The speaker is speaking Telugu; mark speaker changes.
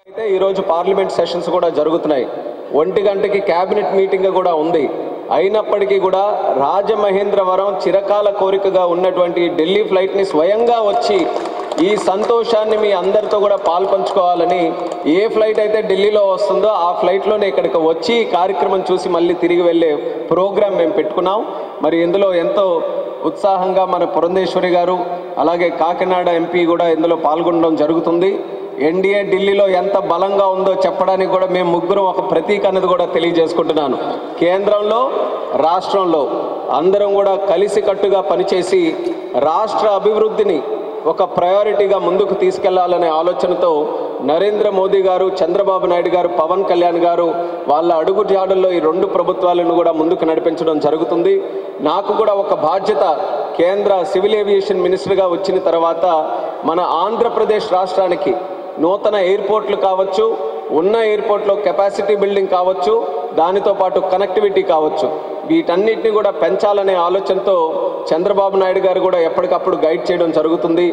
Speaker 1: అయితే ఈ రోజు పార్లమెంట్ సెషన్స్ కూడా జరుగుతున్నాయి. 1 గంటకి కేబినెట్ మీటింగ్ కూడా ఉంది. అయినప్పటికీ కూడా రాజమహేంద్రవరం చిరకాల కోరికగా ఉన్నటువంటి ఢిల్లీ ఫ్లైట్ని స్వయంగా వచ్చి ఈ సంతోషాన్ని మీ అందరితో కూడా పాల్పంచుకోవాలని, ఏ ఫ్లైట్ అయితే ఢిల్లీలో వస్తుందో ఆ ఫ్లైట్లోనే ఇక్కడికి వచ్చి కార్యక్రమం చూసి మళ్ళీ తిరిగి వెళ్ళే ప్రోగ్రాం మేము పెట్టుకున్నాం. మరి ఇందులో ఎంతో ఉత్సాహంగా మన పురంధేశ్వరి గారు అలాగే కాకినాడ ఎంపీ కూడా ఇందులో పాల్గొనడం జరుగుతుంది. ఎన్డీఏ ఢిల్లీలో ఎంత బలంగా ఉందో చెప్పడానికి కూడా మేము ముగ్గురం ఒక ప్రతీక అన్నది కూడా తెలియజేసుకుంటున్నాను. కేంద్రంలో రాష్ట్రంలో అందరం కూడా కలిసికట్టుగా పనిచేసి రాష్ట్ర అభివృద్ధిని ఒక ప్రయారిటీగా ముందుకు తీసుకెళ్లాలనే ఆలోచనతో నరేంద్ర మోదీ గారు, చంద్రబాబు నాయుడు గారు, పవన్ కళ్యాణ్ గారు వాళ్ళ అడుగుజాడల్లో ఈ 2 ప్రభుత్వాలను కూడా ముందుకు నడిపించడం జరుగుతుంది. నాకు కూడా ఒక బాధ్యత, కేంద్ర సివిల్ ఏవియేషన్ మినిస్టర్గా వచ్చిన తర్వాత మన ఆంధ్రప్రదేశ్ రాష్ట్రానికి నూతన ఎయిర్పోర్ట్లు కావచ్చు, ఉన్న ఎయిర్పోర్ట్లో కెపాసిటీ బిల్డింగ్ కావచ్చు, దానితో పాటు కనెక్టివిటీ కావచ్చు, వీటన్నిటిని కూడా పెంచాలనే ఆలోచనతో చంద్రబాబు నాయుడు గారు కూడా ఎప్పటికప్పుడు గైడ్ చేయడం జరుగుతుంది.